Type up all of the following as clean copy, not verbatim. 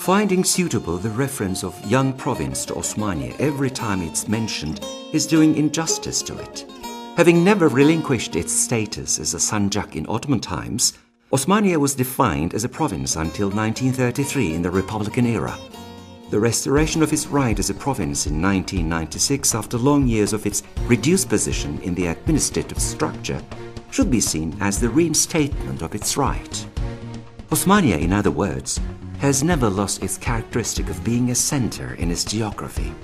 Finding suitable the reference of young province to Osmaniye every time it's mentioned is doing injustice to it. Having never relinquished its status as a sanjak in Ottoman times, Osmaniye was defined as a province until 1933 in the Republican era. The restoration of its right as a province in 1996 after long years of its reduced position in the administrative structure should be seen as the reinstatement of its right. Osmaniye, in other words, has never lost its characteristic of being a center in its geography.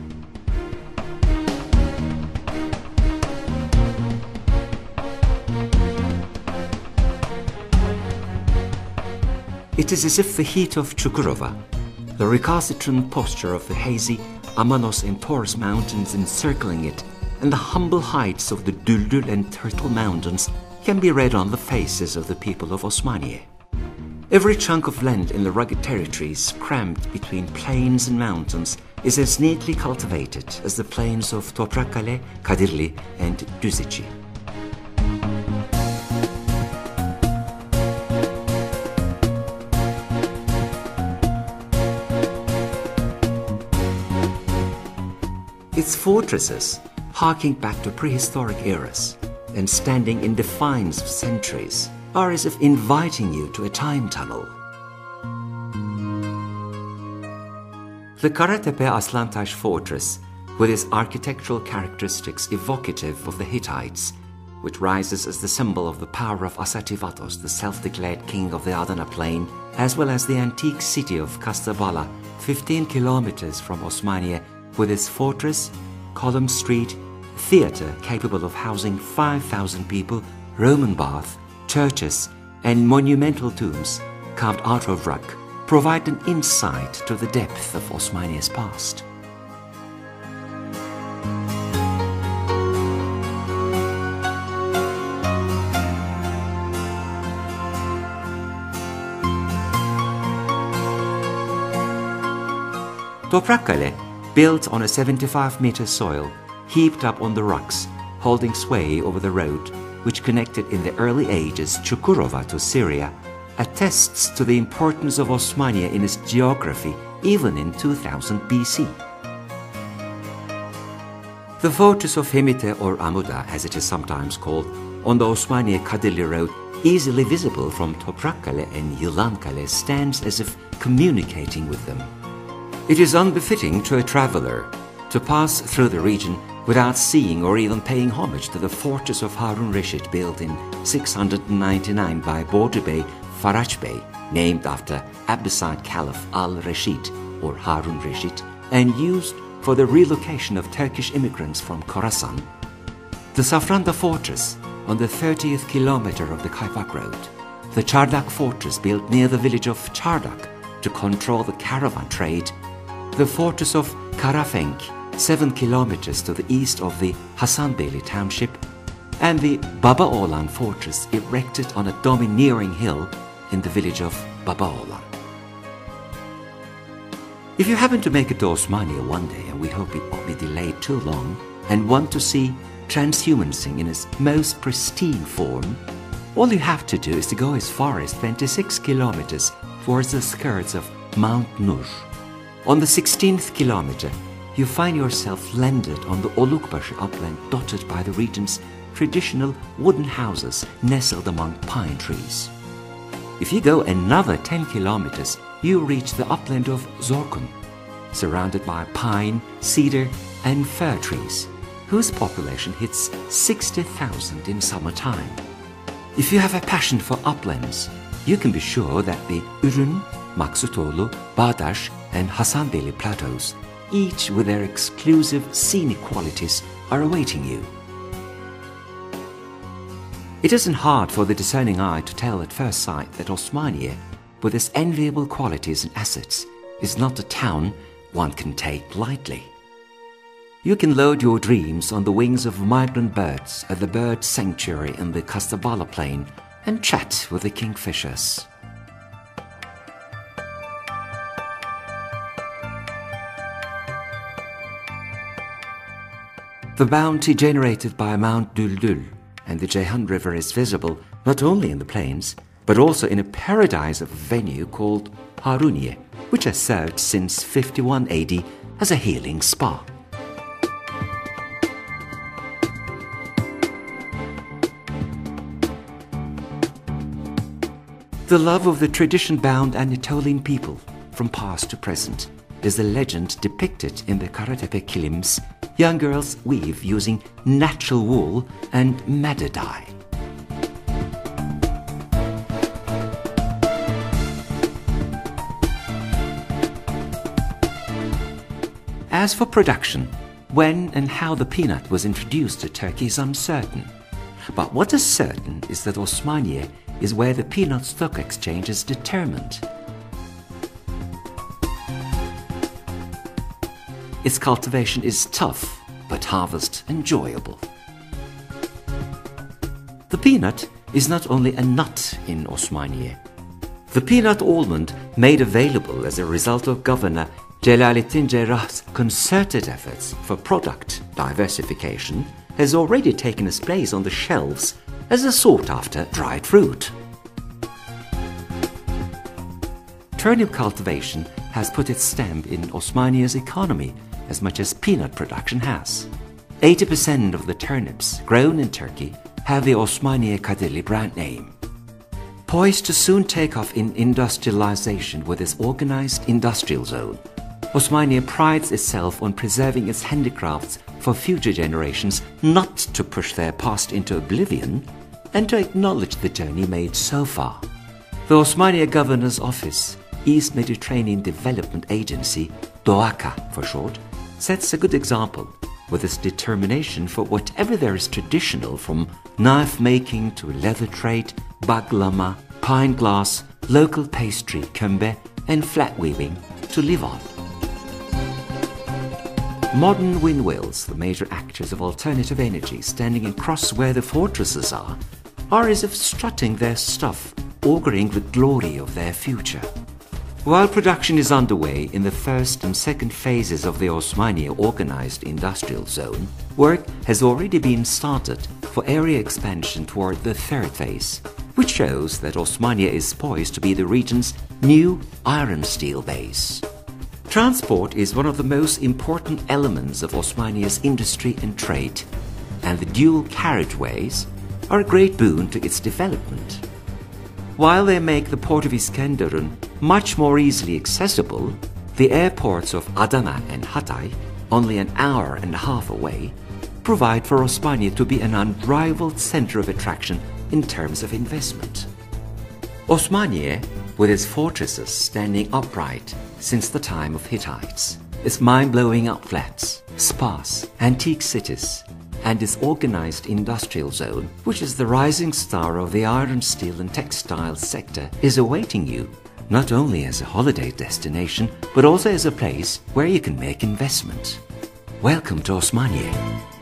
It is as if the heat of Çukurova, the recalcitrant posture of the hazy Amanos and Taurus mountains encircling it, and the humble heights of the Düldül and Turtle mountains can be read on the faces of the people of Osmaniye. Every chunk of land in the rugged territories crammed between plains and mountains is as neatly cultivated as the plains of Toprakkale, Kadirli and Düzici. Its fortresses, harking back to prehistoric eras and standing in defiance of centuries, are as if inviting you to a time tunnel. The Karatepe Aslantaş fortress, with its architectural characteristics evocative of the Hittites, which rises as the symbol of the power of Asativatos, the self-declared king of the Adana plain, as well as the antique city of Kastabala, 15 kilometers from Osmaniye, with its fortress, column street, theatre capable of housing 5,000 people, Roman bath, churches, and monumental tombs carved out of rock provide an insight to the depth of Osmaniye's past. Toprakkale, built on a 75-meter soil, heaped up on the rocks, holding sway over the road, which connected in the early ages Çukurova to Syria, attests to the importance of Osmaniye in its geography even in 2000 BC. The fortress of Hemite or Amuda, as it is sometimes called, on the Osmaniye-Kadirli road, easily visible from Toprakkale and Yılankale, stands as if communicating with them. It is unbefitting to a traveller to pass through the region without seeing or even paying homage to the fortress of Harun Reşit, built in 699 by Bordu Bey Faraj Bey, named after Abbasid Caliph al-Rashid or Harun Reşit, and used for the relocation of Turkish immigrants from Khorasan. The Safranda fortress on the 30th kilometer of the Kaypak road. The Çardak fortress built near the village of Çardak to control the caravan trade. The fortress of Karafenk, 7 kilometers to the east of the Hasanbeyli township, and the Babaoğlan fortress erected on a domineering hill in the village of Babaoğlan. If you happen to make it to Osmaniye one day, and we hope it won't be delayed too long, and want to see transhumancing in its most pristine form, all you have to do is to go as far as 26 kilometers towards the skirts of Mount Nur. On the 16th kilometer, you find yourself landed on the Olukbaşı upland dotted by the region's traditional wooden houses nestled among pine trees. If you go another 10 kilometers, you reach the upland of Zorkun, surrounded by pine, cedar and fir trees, whose population hits 60,000 in summertime. If you have a passion for uplands, you can be sure that the Ürün, Maksutoğlu, Bağdaş and Hasanbeyli plateaus, each with their exclusive scenic qualities, are awaiting you. It isn't hard for the discerning eye to tell at first sight that Osmaniye, with its enviable qualities and assets, is not a town one can take lightly. You can load your dreams on the wings of migrant birds at the bird sanctuary in the Kastabala plain and chat with the kingfishers. The bounty generated by Mount Düldül and the Ceyhan River is visible not only in the plains, but also in a paradise of venue called Haruniye, which has served since 51 AD as a healing spa. The love of the tradition-bound Anatolian people, from past to present, is a legend depicted in the Karatepe kilims young girls weave using natural wool and madder dye. As for production, when and how the peanut was introduced to Turkey is uncertain. But what is certain is that Osmaniye is where the peanut stock exchange is determined. Its cultivation is tough, but harvest enjoyable. The peanut is not only a nut in Osmaniye. The peanut almond, made available as a result of Governor Celalettin Cerrah's concerted efforts for product diversification, has already taken its place on the shelves as a sought-after dried fruit. Turnip cultivation has put its stamp in Osmaniye's economy as much as peanut production has. 80% of the turnips grown in Turkey have the Osmaniye Kadirli brand name. Poised to soon take off in industrialization with its organized industrial zone, Osmaniye prides itself on preserving its handicrafts for future generations, not to push their past into oblivion, and to acknowledge the journey made so far. The Osmaniye Governor's Office, East Mediterranean Development Agency, DOACA for short, sets a good example with its determination for whatever there is traditional, from knife making to leather trade, baglama, pine glass, local pastry, kömbe, and flat weaving, to live on. Modern windmills, the major actors of alternative energy standing across where the fortresses are as if strutting their stuff, auguring the glory of their future. While production is underway in the first and second phases of the Osmaniye organized industrial zone, work has already been started for area expansion toward the third phase, which shows that Osmaniye is poised to be the region's new iron steel base. Transport is one of the most important elements of Osmaniye's industry and trade, and the dual carriageways are a great boon to its development. While they make the port of Iskenderun much more easily accessible, the airports of Adana and Hatay, only an hour and a half away, provide for Osmaniye to be an unrivaled center of attraction in terms of investment. Osmaniye, with its fortresses standing upright since the time of Hittites, its mind-blowing outlets, spas, antique cities, and its organized industrial zone, which is the rising star of the iron, steel and textiles sector, is awaiting you, not only as a holiday destination, but also as a place where you can make investment. Welcome to Osmaniye.